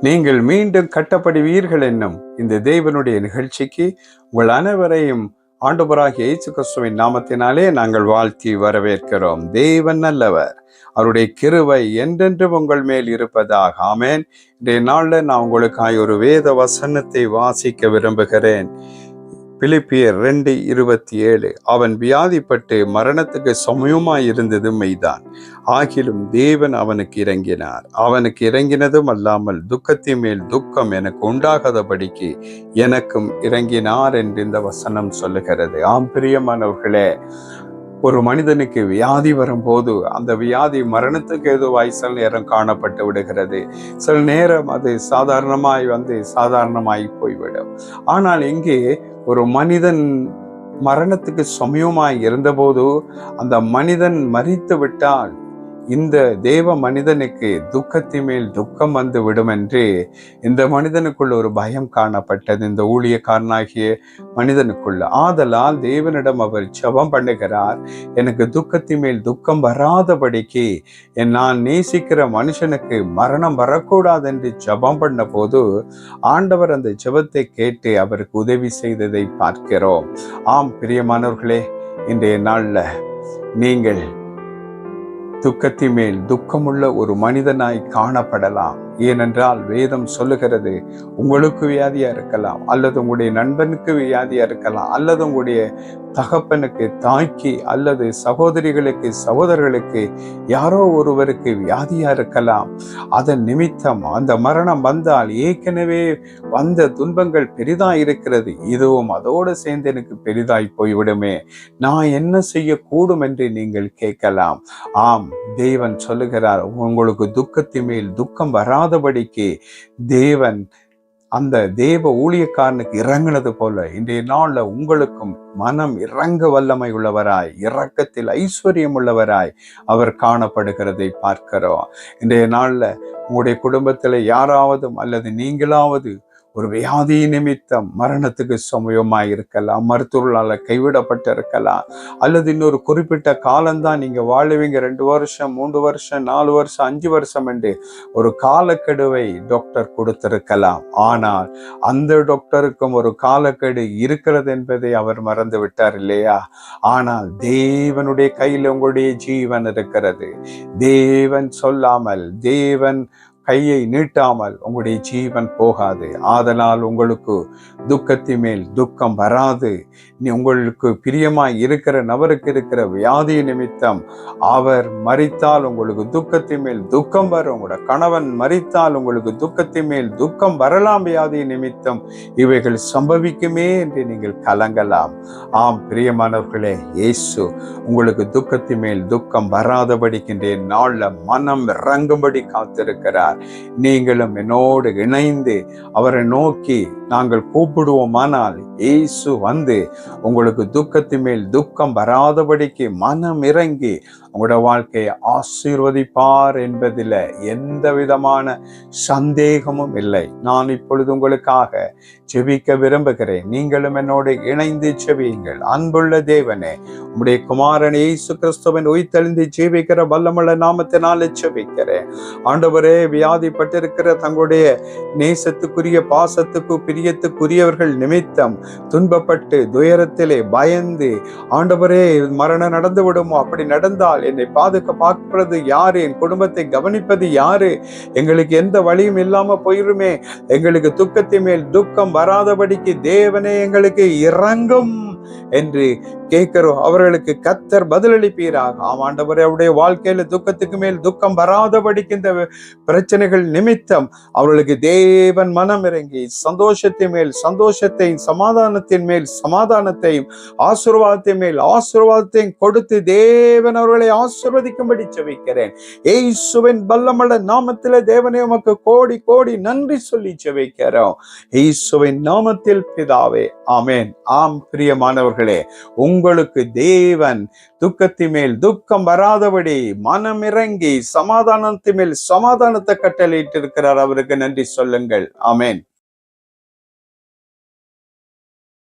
நீங்கள் மீண்டும் கட்டப்படுவீர்கள் என்னும் இந்த தேவனுடைய நிகழ்ச்சிக்கு உங்கள் அனைவரையும் ஆண்டவராகிய இயேசு கிறிஸ்துவின் நாமத்தினாலே நாங்கள் வாழ்த்தி வரவேற்கிறோம். தேவன் நல்லவர், அவருடைய கிருபை என்றென்றும் உங்கள் மேல் இருப்பதாக. ஆமென். இன்றைய நாளில் நான் உங்களுக்காக ஒரு வேத வசனத்தை வாசிக்க விரும்புகிறேன். பிலிப்பியர் 2:27. அவன் வியாதிப்பட்டு மரணத்துக்கு சமயமாய் இருந்தது மெய்தான், ஆகிலும் தேவன் அவனுக்கு இறங்கினார். அவனுக்கு இறங்கினதும் அல்லாமல் துக்கத்தின் மேல் துக்கம் எனக்கு உண்டாகாதபடிக்கு எனக்கும் இறங்கினார் என்று இந்த வசனம் சொல்லுகிறது. ஆம் பிரியமானவர்களே, ஒரு மனிதனுக்கு வியாதி வரும்போது அந்த வியாதி மரணத்துக்கு ஏதுவாய் சில நேரம் காணப்பட்டு விடுகிறது. சில நேரம் அது சாதாரணமாய் போய்விடும். ஆனால் இங்கே ஒரு மனிதன் மரணத்துக்கு சமயமாய் இருந்தபோது அந்த மனிதன் மரித்து விட்டால் இந்த தேவ மனிதனுக்கு துக்கத்தின் மேல் துக்கம் வந்து விடும் என்று இந்த மனிதனுக்குள்ள ஒரு பயம் காணப்பட்டது, இந்த ஊழியக்காரனாகிய மனிதனுக்குள்ள. ஆதலால் தேவனிடம் அவர் ஜெபம் பண்ணுகிறார், எனக்கு துக்கத்தின் மேல் துக்கம் வராதபடிக்கு நான் நேசிக்கிற மனுஷனுக்கு மரணம் வரக்கூடாது என்று ஜெபம் பண்ண போது ஆண்டவர் அந்த ஜெபத்தை கேட்டு அவருக்கு உதவி செய்ததை பார்க்கிறோம். ஆம் பிரியமானவர்களே, இன்றைய நாள்ல நீங்கள் துக்கத்தின் மேல் துக்கமுள்ள ஒரு மனிதனாய் காணப்படலாம். ஏனென்றால் வேதம் சொல்லுகிறது, உங்களுக்கு வியாதியா இருக்கலாம், அல்லது உங்களுடைய நண்பனுக்கு வியாதியா இருக்கலாம், அல்லது உங்களுடைய தகப்பனுக்கு, தாய்க்கு, அல்லது சகோதரிகளுக்கு, சகோதரர்களுக்கு, யாரோ ஒருவருக்கு வியாதியா இருக்கலாம். அதன் நிமித்தம் அந்த மரணம் வந்தால் ஏற்கனவே வந்த துன்பங்கள் பெரிதா இருக்கிறது, இதுவும் அதோடு சேர்ந்து எனக்கு பெரிதாய் போய்விடுமே, நான் என்ன செய்யக்கூடும் என்று நீங்கள் கேட்கலாம். ஆம், தேவன் சொல்லுகிறார், உங்களுக்கு துக்கத்தின் மேல் துக்கம் வராதபடிக்கு தேவன் அந்த தேவ ஊழியக்காரனுக்கு இறங்கினது போல இன்றைய நாள்ல உங்களுக்கும் மனம் இறங்க வல்லமை உள்ளவராய், இரக்கத்தில் ஐஸ்வர்யம் உள்ளவராய் அவர் காணப்படுகிறதை பார்க்கிறோம். இன்றைய நாள்ல உங்களுடைய குடும்பத்துல யாராவது அல்லது நீங்களாவது ஒரு வியாதி நிமித்தம் மரணத்துக்கு சமயமாய் இருக்கலாம், மருத்துவர்களால் கைவிடப்பட்டு இருக்கலாம், அல்லது இன்னொரு குறிப்பிட்ட காலம்தான் நீங்க வாழுவீங்க, 2 வருஷம் 3 வருஷம் 4 வருஷம் 5 வருஷம் என்று ஒரு காலக்கெடுவை டாக்டர் கொடுத்திருக்கலாம். ஆனால் அந்த டாக்டருக்கும் ஒரு காலக்கெடு இருக்கிறது என்பதை அவர் மறந்து விட்டார் இல்லையா? ஆனால் தேவனுடைய கையில் உங்களுடைய ஜீவன் இருக்கிறது. தேவன் சொல்லாமல், தேவன் கையை நீட்டாமல் உங்களுடைய ஜீவன் போகாது. ஆதலால் உங்களுக்கு துக்கத்தின் மேல் துக்கம் வராது. உங்களுக்கு பிரியமாய் இருக்கிற நபருக்கு இருக்கிற வியாதி நிமித்தம் அவர் மரித்தால் உங்களுக்கு துக்கத்தின் மேல் துக்கம் வரும். உங்களோட கணவன் மரித்தால் உங்களுக்கு துக்கத்தின் மேல் துக்கம் வரலாம். வியாதி நிமித்தம் இவைகள் சம்பவிக்குமே என்று நீங்கள் கலங்கலாம். ஆம் பிரியமானவர்களே, இயேசு உங்களுக்கு துக்கத்தின் மேல் துக்கம் வராதபடிக்கின்ற நாள்ல மனம் இறங்கும்படி காத்திருக்கிறார். நீங்களும் என்னோடு இணைந்து அவரை நோக்கி நாங்கள் கூப்பிடுவோமானால் இயேசு வந்து உங்களுக்கு துக்கத்தின் மேல் துக்கம் வராதபடிக்கு மனம் இறங்கி உங்களோட வாழ்க்கையை ஆசீர்வதிப்பார் என்பதில் எந்த விதமான சந்தேகமும் இல்லை. நான் இப்பொழுது உங்களுக்காக ஜெபிக்க விரும்புகிறேன். நீங்களும் என்னோடு இணைந்து ஜெபியுங்கள். அன்புள்ள தேவனே, உம்முடைய குமாரன் இயேசு கிறிஸ்துவின் உயிர்த்தெழுந்து ஜீவிக்கிற வல்லமுள்ள நாமத்தினாலே ஜெபிக்கிறேன். ஆண்டவரே, வியாதிப்பட்டிருக்கிற தங்களுடைய நேசத்துக்குரிய, பாசத்துக்கு, பிரியத்துக்குரியவர்கள் நிமித்தம் துன்பப்பட்டு துயரத்திலே பயந்து, ஆண்டவரே மரணம் நடந்து விடுமோ, அப்படி நடந்தால் என்னை பார்க்கிறது யாரு, என் குடும்பத்தை கவனிப்பது யாரு, எங்களுக்கு எந்த வழியும் இல்லாம போயிருமே, எங்களுக்கு துக்கத்தின் மேல் துக்கம் வராதபடிக்கு தேவனே எங்களுக்கு இறங்கும் என்று கேட்கிறோம். அவர்களுக்கு கர்த்தர் பதிலளிப்பீராக. ஆண்டவரே, அவருடைய வாழ்க்கையில துக்கத்துக்கு மேல் துக்கம் வராதபடிக்கு இந்த பிரச்சனைகள் நிமித்தம் அவர்களுக்கு தேவன் மனம் இறங்கி சந்தோஷத்தின் மேல் சந்தோஷத்தையும், சமாதானத்தின் மேல் சமாதானத்தையும், ஆசீர்வாதத்தின் மேல் ஆசீர்வாதத்தையும் கொடுத்து தேவன் அவர்களை ஆசீர்வதிக்கும்படி ஜெபிக்கிறேன். இயேசுவின் வல்லமுள்ள நாமத்திலே தேவனே உமக்கு கோடி கோடி நன்றி சொல்லி ஜெபிக்கிறோம். இயேசுவின் நாமத்தில் பிதாவே, ஆமென். ஆம் பிரியமானவர்களே, உங்களுக்கு தேவன் துக்கத்தின் மேல் துக்கம் வராதபடி மனம் இறங்கி சமாதானத்தின் மேல் சமாதானத்தை கட்டளையிட்டு இருக்கிறார். அவருக்கு நன்றி சொல்லுங்கள். ஆமென்.